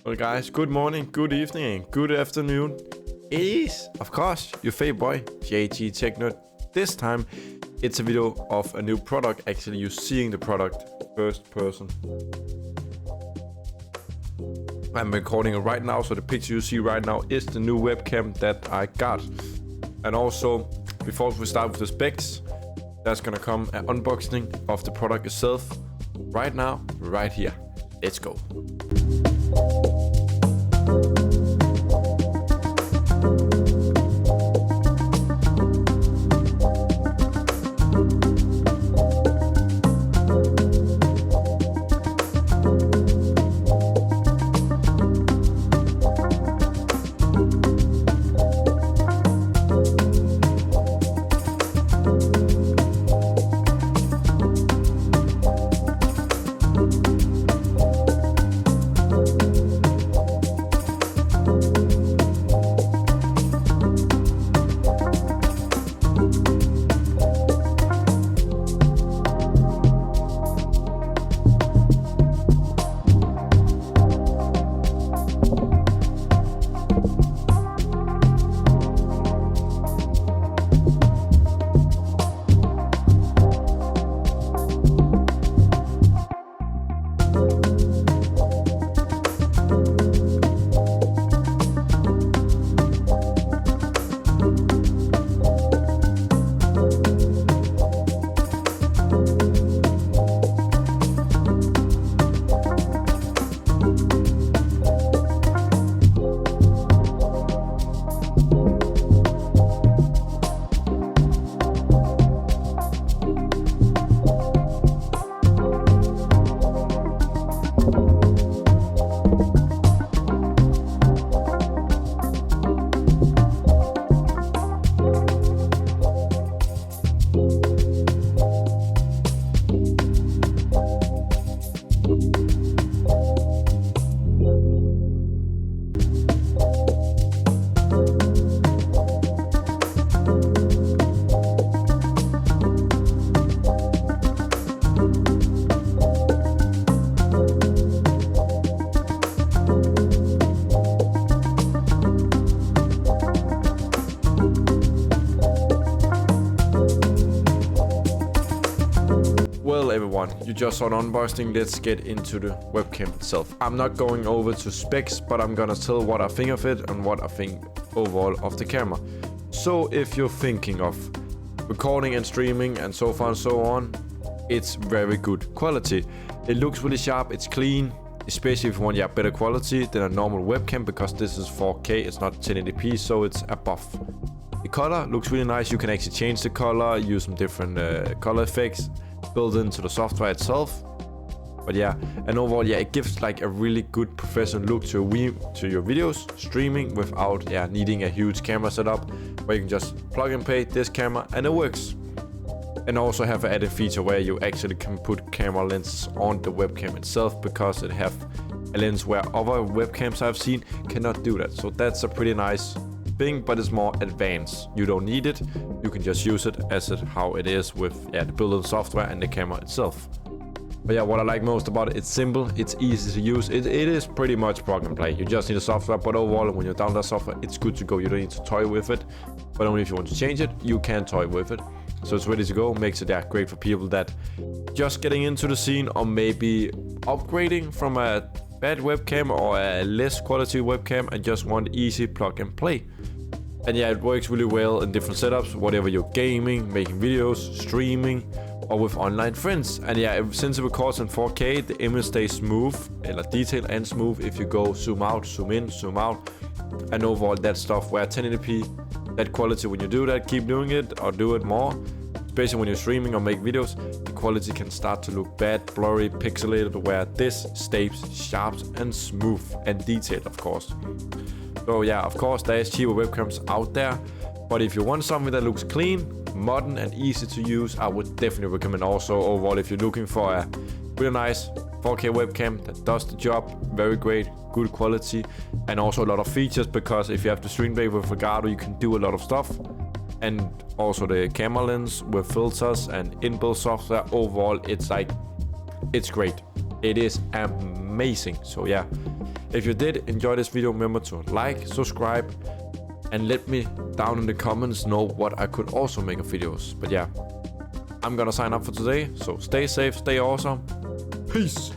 Well guys, good morning, good evening, good afternoon. It is, of course, your favorite boy, JT Technerd. This time, it's a video of a new product. Actually, you're seeing the product first person. I'm recording it right now, so the picture you see right now is the new webcam that I got. And also, before we start with the specs, there's gonna come an unboxing of the product itself right now, right here. Let's go. Well everyone, you just saw an unboxing. Let's get into the webcam itself. I'm not going over to specs, but I'm gonna tell what I think of it and what I think overall of the camera. So if you're thinking of recording and streaming and so far and so on, it's very good quality. It looks really sharp, it's clean, especially if you want better quality than a normal webcam, because this is 4K, it's not 1080p, so it's above. The color looks really nice. You can actually change the color, use some different color effects built into the software itself. But yeah, and overall, it gives like a really good professional look to your videos streaming without needing a huge camera setup, where you can just plug and play this camera and it works. And also have an added feature where you actually can put camera lenses on the webcam itself, because it have a lens where other webcams I've seen cannot do that. So that's a pretty nice thing, but it's more advanced. You don't need it. You can just use it as how it is with the built-in software and the camera itself. But yeah, what I like most about it, it's simple, it's easy to use. It is pretty much plug and play. You just need a software, but overall, when you download that software, it's good to go. You don't need to toy with it, but only if you want to change it, you can toy with it. So it's ready to go. Makes it great for people that just getting into the scene, or maybe upgrading from a bad webcam or a less quality webcam and just want easy plug and play. And it works really well in different setups, whatever you're gaming, making videos, streaming, or with online friends. And since it records in 4K, the image stays smooth, detailed and smooth if you go zoom out, zoom in, zoom out. And overall that stuff where 1080p, that quality, when you do that, keep doing it or do it more, especially when you're streaming or make videos, the quality can start to look bad, blurry, pixelated, where this stays sharp and smooth and detailed, of course. So of course there is cheaper webcams out there, but if you want something that looks clean, modern and easy to use, I would definitely recommend. Also overall, if you're looking for a really nice 4K webcam that does the job, very great, good quality, and also a lot of features, because if you have the stream deck with Elgato, you can do a lot of stuff. And also the camera lens with filters and inbuilt software. Overall, it's great. It is amazing. So If you did enjoy this video, remember to like, subscribe, and let me down in the comments know what I could also make of videos. But yeah, I'm gonna sign up for today, so stay safe, stay awesome. Peace!